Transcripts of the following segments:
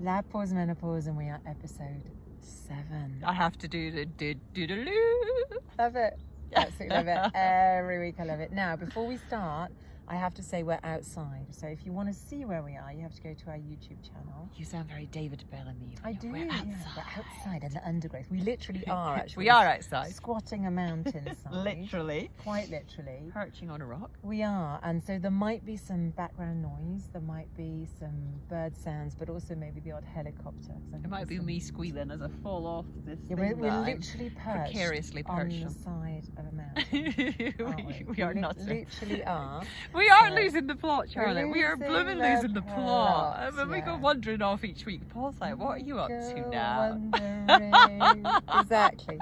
Pause Menopause, and we are episode 7. I have to do the do-do-do-do. Love it. Absolutely love it. Every week I love it. Now, before we start, I have to say we're outside. So if you want to see where we are, you have to go to our YouTube channel. You sound very David Bellamy. I do. We're outside. Yeah, we're outside in the undergrowth. We literally are, actually. We are outside. Squatting a mountainside. Literally. Quite literally. Perching on a rock. We are. And so there might be some background noise. There might be some bird sounds, but also maybe the odd helicopter. It might be me squealing as I fall off this Yeah, thing we're that literally perched precariously perched on the side of a mountain. Aren't we are not. Literally are. We are So, losing the plot, Charlotte. We are losing blooming the losing the plot. plot, And we go yeah. wandering off each week. Paul's like, what are you up to Go now? wondering. Exactly.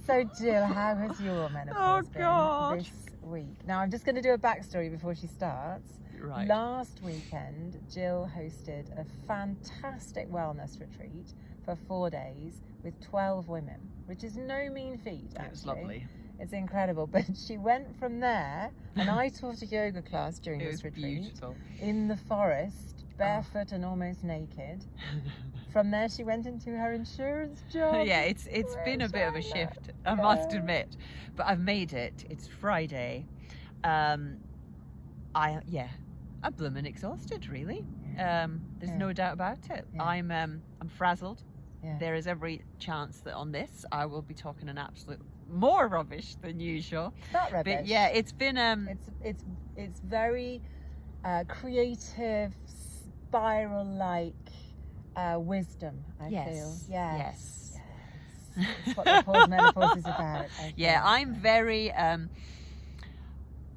So, Jill, how has your menopause God. been this week? Now, I'm just going to do a backstory before she starts. Right. Last weekend, Jill hosted a fantastic wellness retreat for 4 days with 12 women, which is no mean feat, actually. It was lovely. It's incredible. But she went from there, and I taught a yoga class during It this was retreat beautiful. in the forest, barefoot and almost naked. From there, she went into her insurance job. Yeah, it's been a bit of a China. shift, I must admit, but I've made it. It's Friday. I'm blooming exhausted, really. There's no doubt about it. Yeah. I'm frazzled. Yeah. There is every chance that on this I will be talking an absolute more rubbish than usual. Not rubbish. But yeah, it's been It's very creative, spiral-like wisdom. I feel. Yes. That's what the Pause Menopause is about. Yeah, I'm very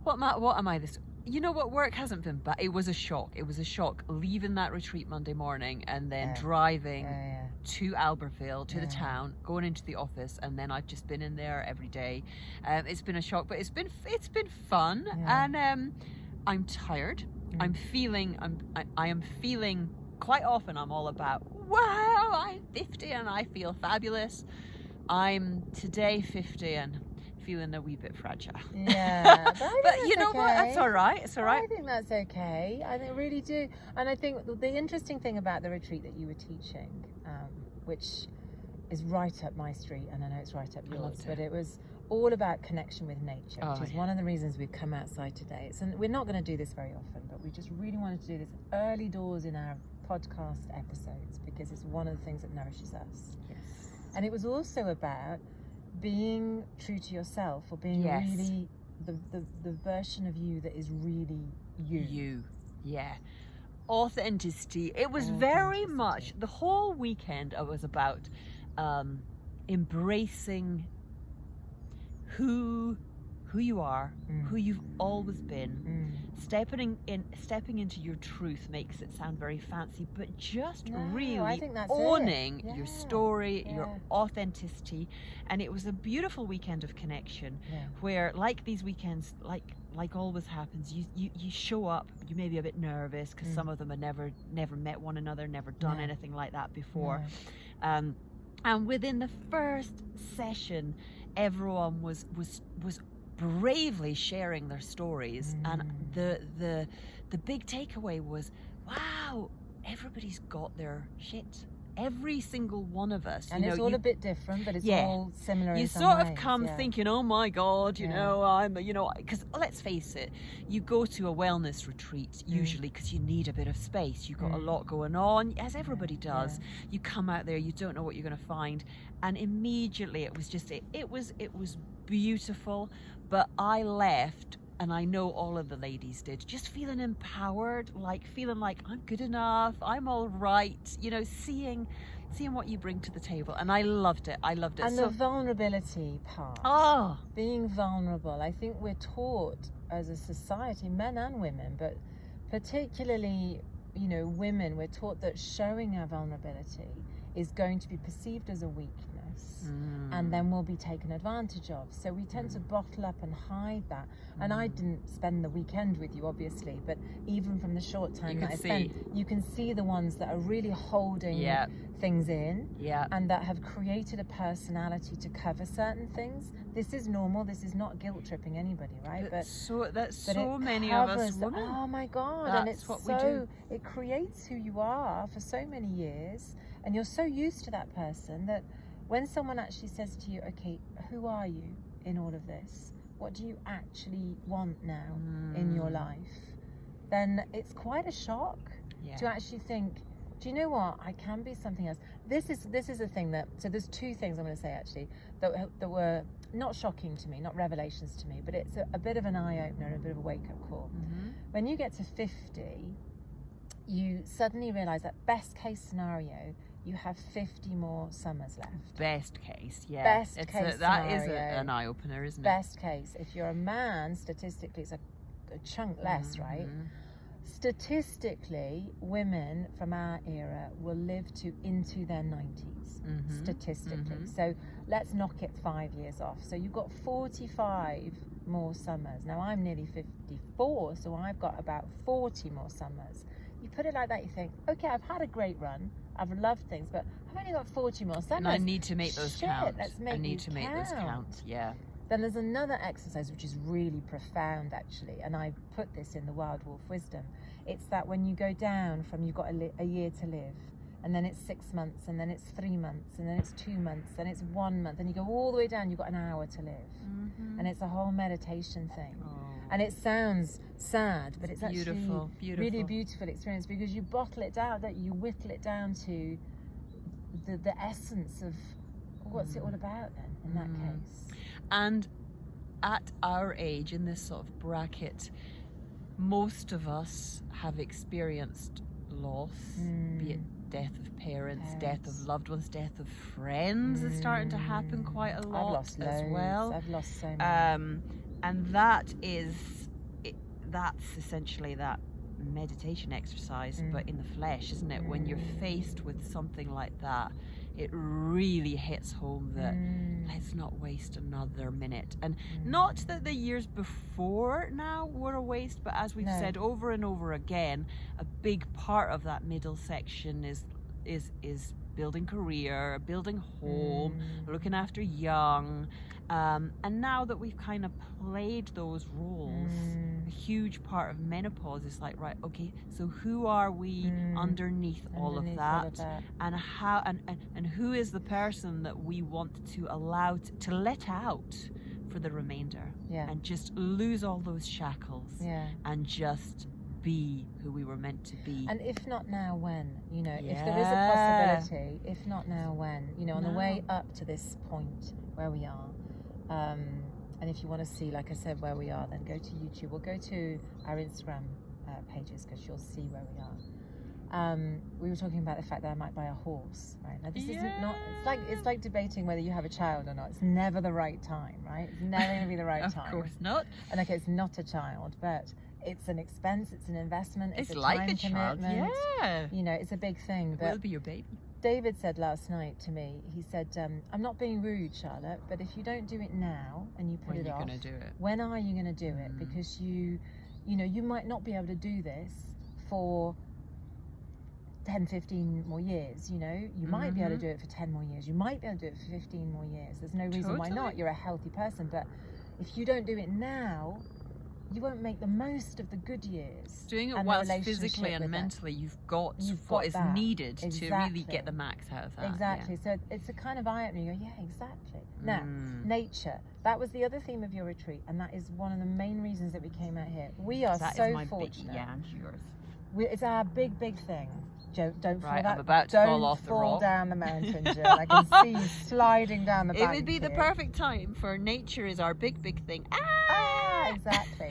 what am I this? You know what, work hasn't been bad. It was a shock. It was a shock leaving that retreat Monday morning and then driving to Albertville, to the town, going into the office, and then I've just been in there every day. It's been a shock, but it's been fun, and I'm tired. I am feeling quite often. I'm all about, wow, I'm 50 and I feel fabulous. I'm today 50 and feeling a wee bit fragile. Yeah, but you know what? That's all right. It's all right. I think that's okay. I really do. And I think the interesting thing about the retreat that you were teaching, which is right up my street, and I know it's right up yours, but it was all about connection with nature, which is one of the reasons we've come outside today. And we're not going to do this very often, but we just really wanted to do this early doors in our podcast episodes because it's one of the things that nourishes us. Yes. And it was also about being true to yourself, or being really the version of you that is really you. Authenticity. It was very much the whole weekend. I was about embracing who you are, who you've always been. Stepping into your truth makes it sound very fancy, but just really owning your story, your authenticity. And it was a beautiful weekend of connection where, like these weekends, like always happens, you show up, you may be a bit nervous because some of them had never met one another, never done anything like that before. And within the first session, everyone was bravely sharing their stories, and the big takeaway was, wow, everybody's got their shit. Every single one of us, and it's all a bit different, but it's all similar. You sort of come thinking, oh my God, you know, because let's face it, you go to a wellness retreat usually because you need a bit of space. You've got a lot going on, as everybody does. You come out there, you don't know what you're going to find, and immediately it was just it was beautiful. But I left, and I know all of the ladies did, just feeling empowered, feeling like I'm good enough, I'm all right, seeing what you bring to the table. And I loved it. And the vulnerability part, being vulnerable, I think we're taught as a society, men and women, but particularly, women, we're taught that showing our vulnerability is going to be perceived as a weakness. us, and then we'll be taken advantage of. So we tend to bottle up and hide that. And I didn't spend the weekend with you, obviously, but even from the short time that I spent, you can see the ones that are really holding things in, and that have created a personality to cover certain things. This is normal. This is not guilt tripping anybody, right? But so many of us women. Oh my God! That's and it's what we do. It creates who you are for so many years, and you're so used to that person that when someone actually says to you, "Okay, who are you in all of this? What do you actually want now in your life?" Then it's quite a shock to actually think, do you know what? I can be something else. This is a thing that, so there's two things I'm going to say actually that were not shocking to me, not revelations to me, but it's a bit of an eye-opener, a bit of a wake-up call. When you get to 50, you suddenly realise that best case scenario, you have 50 more summers left. Best case, yeah. Best case scenario. That is an eye-opener, isn't it? Best case. If you're a man, statistically, it's a chunk less, right? Statistically, women from our era will live into their 90s, statistically. So let's knock it 5 years off. So you've got 45 more summers. Now I'm nearly 54, so I've got about 40 more summers. You put it like that, you think, okay, I've had a great run, I've loved things, but I've only got 40 more summers. And I need to make those count. Let's make those count, yeah. Then there's another exercise which is really profound actually, and I put this in the Wild Wolf Wisdom. It's that when you go down from you've got a year to live, and then it's 6 months, and then it's 3 months, and then it's 2 months, then it's 1 month, and you go all the way down, you've got an hour to live. And it's a whole meditation thing. And it sounds sad, but it's actually beautiful. Really beautiful experience, because you bottle it down, that you whittle it down to the essence of what's it all about then in that case. And at our age, in this sort of bracket, most of us have experienced loss, be it death of parents, death of loved ones, death of friends is starting to happen quite a lot. I've lost loads. As well. I've lost so many. And that's essentially that meditation exercise, but in the flesh, isn't it? When you're faced with something like that, it really hits home that let's not waste another minute. And not that the years before now were a waste, but as we've said over and over again, a big part of that middle section is building career, building home, looking after young. And now that we've kind of played those roles, a huge part of menopause is like, right, okay, so who are we underneath all of that? And how and who is the person that we want to allow to let out for the remainder? And just lose all those shackles and just be who we were meant to be. And if not now, when? You know, if there is a possibility, if not now, when? You know, on the way up to this point where we are. And if you want to see, like I said, where we are, then go to YouTube or go to our Instagram pages, because you'll see where we are. We were talking about the fact that I might buy a horse, right? Now this isn't not. It's like debating whether you have a child or not. It's never the right time, right? It's never going to be the right time. Of course not. And okay, it's not a child, but it's an expense. It's an investment. It's a like time a child. commitment. Yeah. You know, it's a big thing. But it will be your baby. David said last night to me, he said, I'm not being rude, Charlotte, but if you don't do it now and you put it off, when are you going to do it? Because you might not be able to do this for 10, 15 more years, you know? You might be able to do it for 10 more years. You might be able to do it for 15 more years. There's no reason why not. You're a healthy person. But if you don't do it now, you won't make the most of the good years. Doing it whilst physically and mentally you've got what is needed to really get the max out of that. Exactly. So it's a kind of eye-opener. You go, yeah, exactly. Now, nature. That was the other theme of your retreat, and that is one of the main reasons that we came out here. We are so fortunate. And yours. It's our big thing. Don't fall I'm about to fall off the rock. Don't fall down the mountain, Jill. I can see you sliding down the bank. It would be the perfect time, for nature is our big thing. Exactly.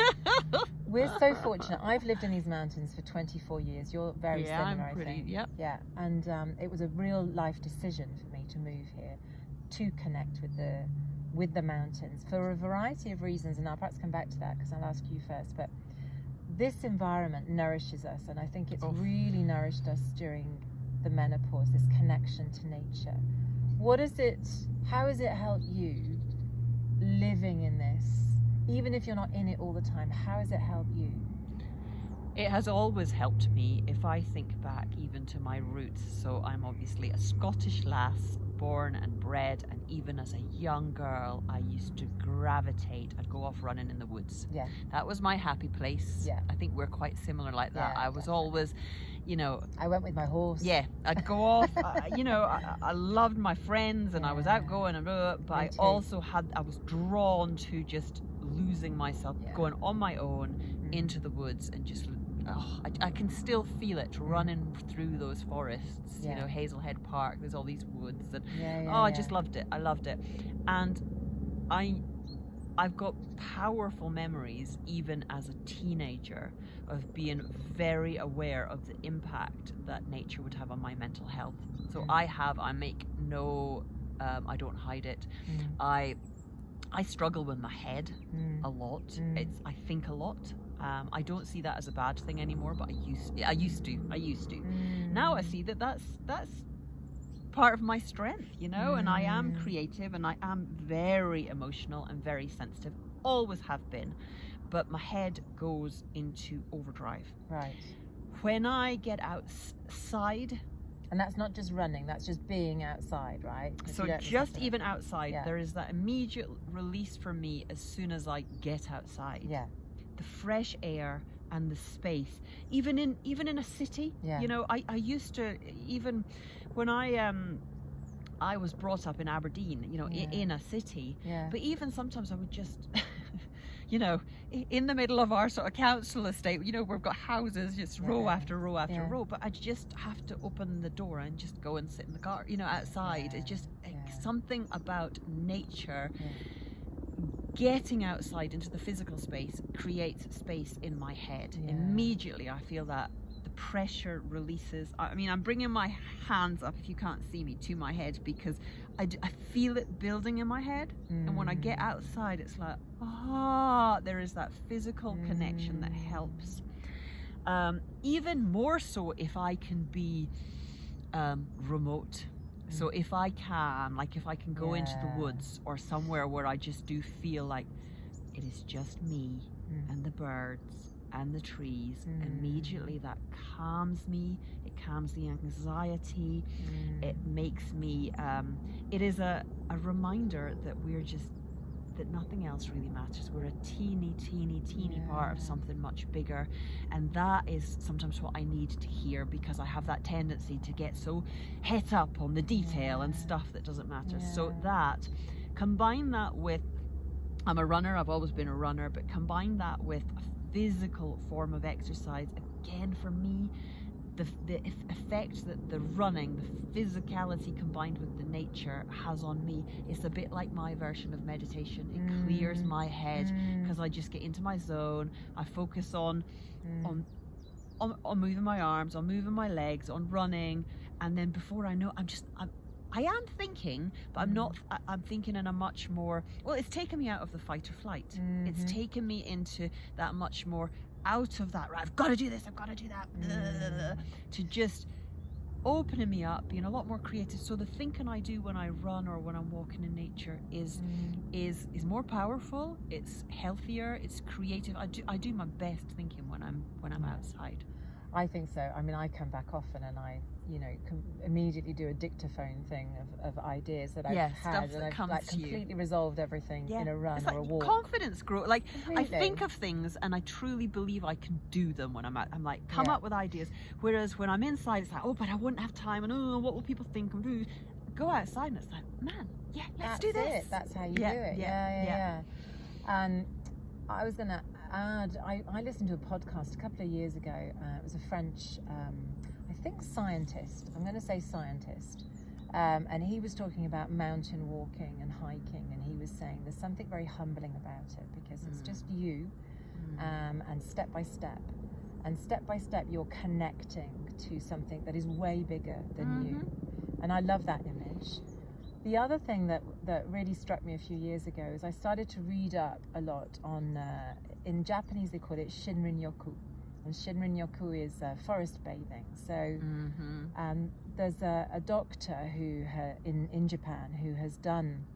We're so fortunate. I've lived in these mountains for 24 years. You're very similar, I think. Yeah. And it was a real life decision for me to move here, to connect with the mountains for a variety of reasons, and I'll perhaps come back to that because I'll ask you first. But this environment nourishes us, and I think it's really nourished us during the menopause, this connection to nature. how has it helped you living in this? Even if you're not in it all the time, how has it helped you? It has always helped me if I think back even to my roots. So I'm obviously a Scottish lass, born and bred, and even as a young girl, I used to gravitate. I'd go off running in the woods. Yeah. That was my happy place. Yeah. I think we're quite similar like that. Yeah, I was definitely. always, I went with my horse. Yeah, I'd go off. I loved my friends and I was outgoing and but I also I was drawn to just losing myself, going on my own into the woods and just. I can still feel it running through those forests, Hazelhead Park, there's all these woods and I just loved it. I loved it. And I've got powerful memories even as a teenager of being very aware of the impact that nature would have on my mental health. So I don't hide it. I struggle with my head a lot. I think a lot. I don't see that as a bad thing anymore, but I used to. Now I see that that's part of my strength, and I am creative and I am very emotional and very sensitive, always have been, but my head goes into overdrive. Right. When I get outside, and that's not just running, that's just being outside, right? So just even outside, there is that immediate release for me as soon as I get outside. Yeah. The fresh air and the space, even in a city. I used to, even when I was brought up in Aberdeen, in a city, but even sometimes I would just in the middle of our sort of council estate, we've got houses just row after row after row, but I just have to open the door and just go and sit in the car, outside. It's just something about nature. Getting outside into the physical space creates space in my head. Immediately I feel that the pressure releases. I'm bringing my hands up, if you can't see me, to my head because I feel it building in my head. And when I get outside, it's like, there is that physical connection that helps. Even more so if I can be remote. So if I can go into the woods or somewhere where I just do feel like it is just me and the birds and the trees, immediately that calms me. It calms the anxiety. It makes me, it is a reminder that that nothing else really matters. We're a teeny part of something much bigger, and that is sometimes what I need to hear because I have that tendency to get so het up on the detail and stuff that doesn't matter. So that, combine that with, I'm a runner, I've always been a runner, but combine that with a physical form of exercise, again for me, the effect that the running, the physicality combined with the nature has on me, it's a bit like my version of meditation. It clears my head because I just get into my zone. I focus on moving my arms, on moving my legs, on running, and then before I know, I am thinking, but I'm not. I'm thinking in a much more. Well, it's taken me out of the fight or flight. It's taken me into that much more. Out of that, right, I've got to do this, I've got to do that, to just opening me up, being a lot more creative. So the thinking I do when I run or when I'm walking in nature is more powerful. It's healthier. It's creative. I do my best thinking when I'm outside. I think so. I come back often and I, immediately do a dictaphone thing of ideas that I've had, and I've completely resolved everything in a run or a walk. Confidence grow. I think of things and I truly believe I can do them when I'm out. I'm like, come up with ideas. Whereas when I'm inside, it's like, but I wouldn't have time, and what will people think? Go outside and it's like, man, let's do this. That's how you do it. Yeah. And I was going to add, I listened to a podcast a couple of years ago. It was a French, I think scientist. I'm going to say scientist. And he was talking about mountain walking and hiking. And he was saying there's something very humbling about it because it's just you and step by step. And step by step, you're connecting to something that is way bigger than you. And I love that image. The other thing that really struck me a few years ago is I started to read up a lot on, in Japanese they call it Shinrin-yoku. And Shinrin-yoku is forest bathing. So there's a doctor who in Japan who has done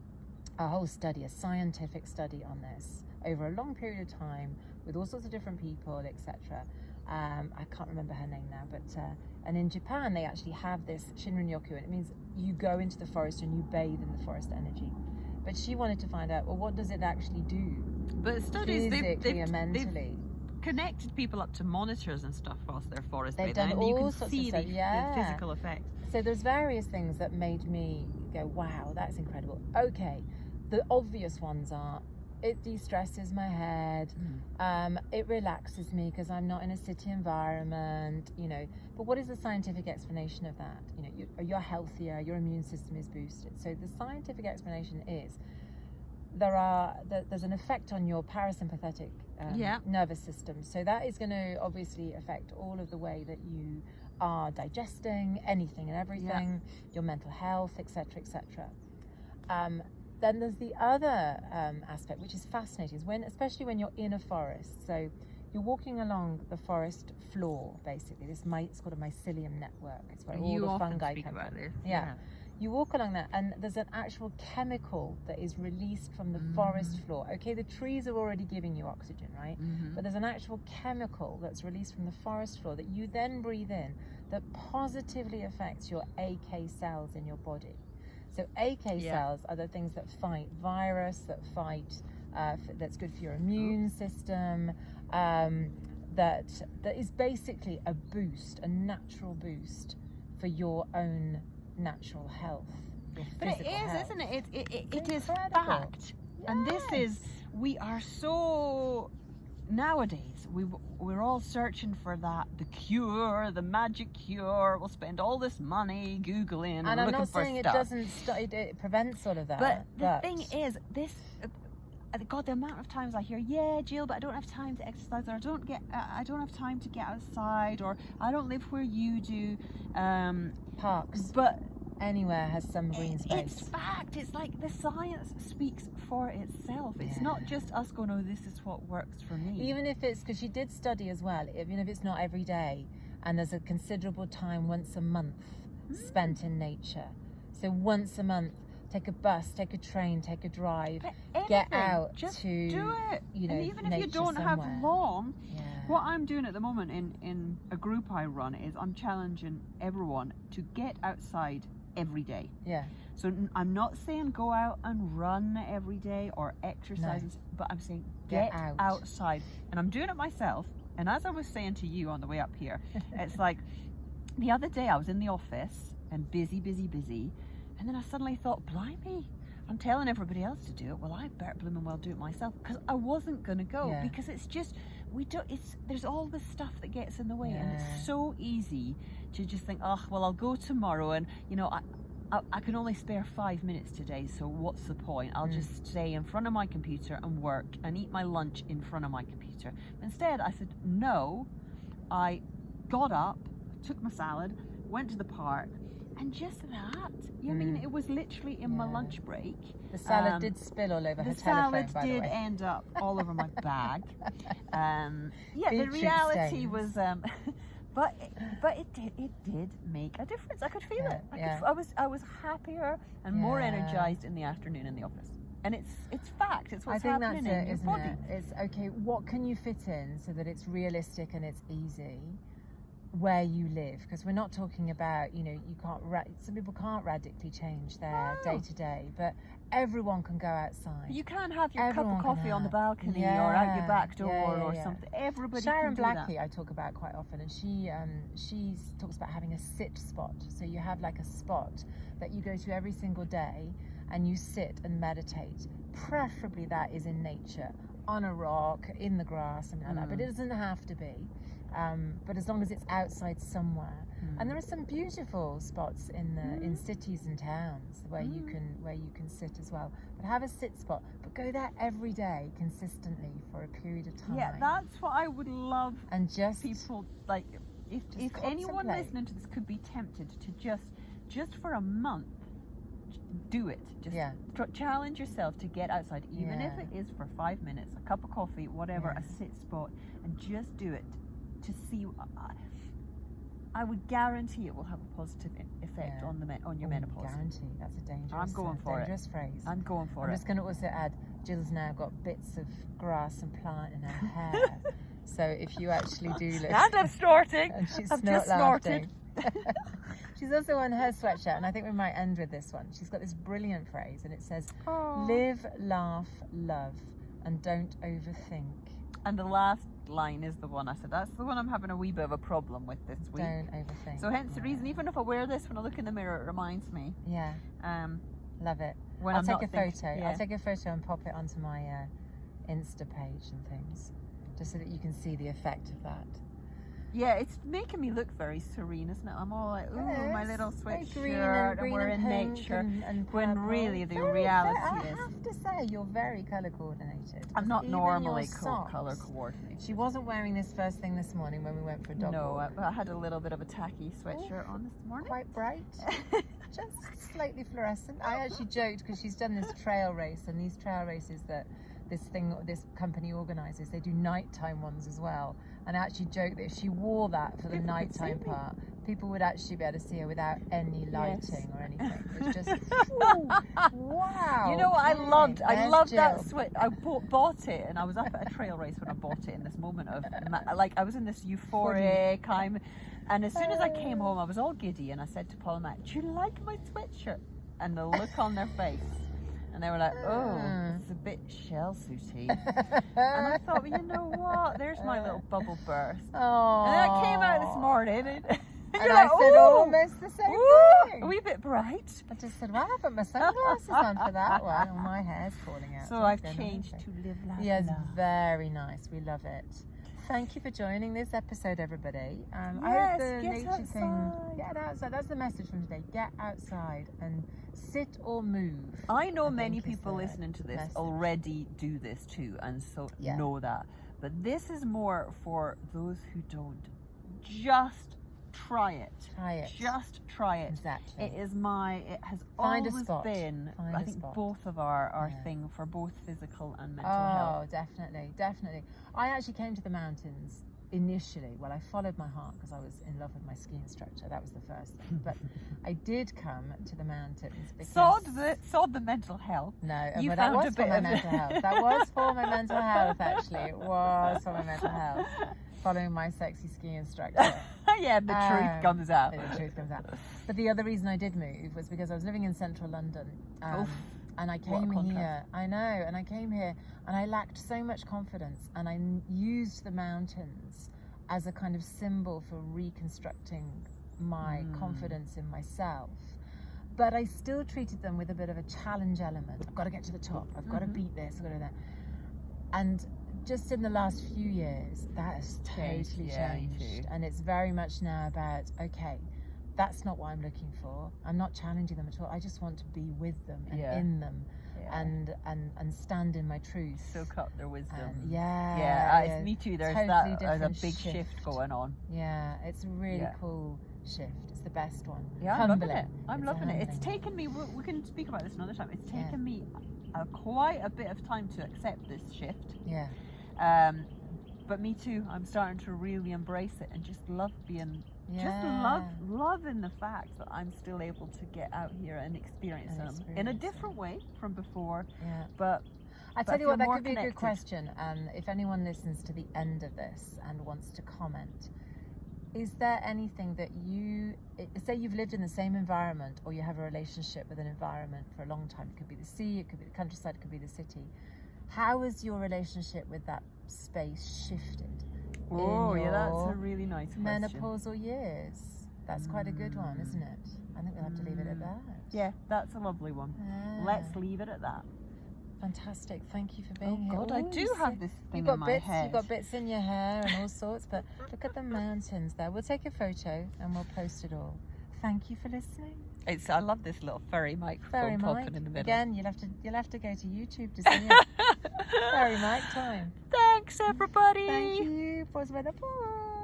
a whole study, a scientific study on this over a long period of time with all sorts of different people, etc. I can't remember her name now, but and in Japan they actually have this Shinrin-yoku, and it means you go into the forest and you bathe in the forest energy. But she wanted to find out, well, what does it actually do? But studies physically and mentally. Connected people up to monitors and stuff whilst they're forest They've bathing, done and you all can sorts see of stuff, the physical effect. So there's various things that made me go, wow, that's incredible. Okay, the obvious ones are, it de-stresses my head, it relaxes me because I'm not in a city environment, you know. But what is the scientific explanation of that? You know, you're healthier, your immune system is boosted. So the scientific explanation is there's an effect on your parasympathetic nervous system. So that is going to obviously affect all of the way that you are digesting anything and everything, your mental health, etc., etc. Then there's the other aspect, which is fascinating, is especially when you're in a forest. So you're walking along the forest floor, basically. It's called a mycelium network. It's where all the fungi come from. Yeah. You walk along that, and there's an actual chemical that is released from the forest floor. Okay, the trees are already giving you oxygen, right? But there's an actual chemical that's released from the forest floor that you then breathe in that positively affects your AK cells in your body. So AK cells are the things that fight virus, that's good for your immune system, that is basically a boost, a natural boost for your own natural health. But it is, health. Isn't it? It is fact. Yes. And this is, we are so, nowadays, we're all searching for the cure, the magic cure. We'll spend all this money Googling and looking for stuff. And I'm not saying it doesn't, it prevents all of that. But the thing is, this, God, the amount of times I hear, yeah, Jill, but I don't have time to exercise, or I don't have time to get outside, or I don't live where you do. Parks. But anywhere has some green space. It's fact. It's like the science speaks for itself. It's not just us going, oh, this is what works for me. Even if it's, because she did study as well, even if it's not every day, and there's a considerable time once a month spent in nature. So once a month, take a bus, take a train, take a drive, get out just to do it. You know, and even if you don't have long, what I'm doing at the moment in a group I run is I'm challenging everyone to get outside every day. Yeah. So I'm not saying go out and run every day or exercise, but I'm saying get outside. And I'm doing it myself. And as I was saying to you on the way up here, it's like the other day I was in the office and busy. And then I suddenly thought, blimey, I'm telling everybody else to do it. Well, I better blooming well do it myself, because I wasn't going to go because it's just, there's all this stuff that gets in the way, and it's so easy to just think, oh, well, I'll go tomorrow, and you know, I can only spare 5 minutes today, so what's the point? I'll just stay in front of my computer and work and eat my lunch in front of my computer. Instead, I said no. I got up, took my salad, went to the park. And just that, I mean, it was literally in my lunch break. The salad did spill all over her telephone, by the way. The salad did end up all over my bag. The reality stains. was, but it did make a difference. I could feel it. I was happier and more energized in the afternoon in the office. And it's fact. It's what's happening in your body. It's okay. What can you fit in so that it's realistic and it's easy where you live? Because we're not talking about, you know, you can't some people can't radically change their day to day, but everyone can go outside. You can have your cup of coffee on the balcony or out your back door or something. Everybody Sharon can do Blackie that. I talk about quite often, and she talks about having a sit spot. So you have like a spot that you go to every single day and you sit and meditate. Preferably that is in nature, on a rock, in the grass, something like that, but it doesn't have to be. But as long as it's outside somewhere, and there are some beautiful spots in cities and towns where you can sit as well. But have a sit spot, but go there every day consistently for a period of time. Yeah, that's what I would love. And just people like if anyone listening to this could be tempted to just for a month do it. Just challenge yourself to get outside, even if it is for 5 minutes, a cup of coffee, whatever, a sit spot, and just do it. To see, I would guarantee it will have a positive effect on your menopause. Guarantee. That's a dangerous phrase. I'm going for it. I'm just going to also add, Jill's now got bits of grass and plant in her hair. So if you actually do look... And I'm snorting. And she's I've just snorted. She's also on her sweatshirt, and I think we might end with this one. She's got this brilliant phrase, and it says, live, laugh, love, and don't overthink. And the last line is the one I said, that's the one I'm having a wee bit of a problem with this week. Don't overthink. So hence the reason, even if I wear this when I look in the mirror, it reminds me. Yeah. Love it. I'll take a photo. Yeah. I'll take a photo and pop it onto my Insta page and things, just so that you can see the effect of that. Yeah, it's making me look very serene, isn't it? I'm all like, ooh, my little sweatshirt, and we're in nature. And when really the reality is... I have to say, you're very colour coordinated. I'm not normally colour coordinated. She wasn't wearing this first thing this morning when we went for a dog walk. No, I had a little bit of a tacky sweatshirt on this morning. Quite bright. Just slightly fluorescent. I actually joked because she's done this trail race, and these trail races that this company organises, they do nighttime ones as well. And I actually joked that if she wore that for the nighttime part, people would actually be able to see her without any lighting or anything. It's just, wow. You know what I loved? I loved that sweat. I bought it, and I was up at a trail race when I bought it in this moment of, I was in this euphoric time. And as soon as I came home, I was all giddy, and I said to Paul and Matt, do you like my sweatshirt? And the look on their face. And they were like, oh, it's a bit shell suity. And I thought, well, you know what? There's my little bubble burst. Oh. And then I came out this morning and I said almost the same thing. A wee bit bright. I just said, well, I put my sunglasses on for that one. And my hair's falling out. So I've changed to live, laugh, Yes, love. Very nice. We love it. Thank you for joining this episode, everybody. I hope the nature thing. Get outside. That's the message from today. Get outside and sit or move. I know many people listening to this already do this too, and so know that. But this is more for those who don't. Just try it. Just try it. Exactly. It has always been, I think, both of our thing for both physical and mental health. Oh, definitely. I actually came to the mountains initially. Well, I followed my heart because I was in love with my ski instructor. That was the first thing. But I did come to the mountains because... Sod the mental health. No, but that was for my mental health. That was for my mental health, actually. It was for my mental health. Following my sexy ski instructor. Yeah, the truth comes out. The truth comes out. But the other reason I did move was because I was living in central London. And I came here. I know. And I came here and I lacked so much confidence. And I used the mountains as a kind of symbol for reconstructing my confidence in myself. But I still treated them with a bit of a challenge element. I've got to get to the top. I've got to beat this. I've got to do that. And just in the last few years, that has totally changed. And it's very much now about, okay, that's not what I'm looking for. I'm not challenging them at all. I just want to be with them and in them and stand in my truth. Soak up their wisdom. And me too. There's totally there's a big shift going on. Yeah, it's a really cool shift. It's the best one. Yeah, I'm loving it. I'm loving it. It's taken me, we can speak about this another time. It's taken me quite a bit of time to accept this shift. Yeah. But me too. I'm starting to really embrace it and just love being, loving the fact that I'm still able to get out here and experience them in a different way from before. Yeah. But I tell you what, that could be a good question. If anyone listens to the end of this and wants to comment, is there anything that say you've lived in the same environment, or you have a relationship with an environment for a long time? It could be the sea, it could be the countryside, it could be the city. How has your relationship with that space shifted? Oh, yeah, that's a really nice question. Menopausal years. That's quite a good one, isn't it? I think we'll have to leave it at that. Yeah, that's a lovely one. Let's leave it at that. Fantastic. Thank you for being here. Oh God, I do have this thing in my head. You've got bits in your hair and all sorts, but look at the mountains there. We'll take a photo and we'll post it all. Thank you for listening. I love this little fairy microphone popping in the middle. Again, you'll have to go to YouTube to see it. Fairy mic time. Thanks, everybody. Thank you. Pause Menopause.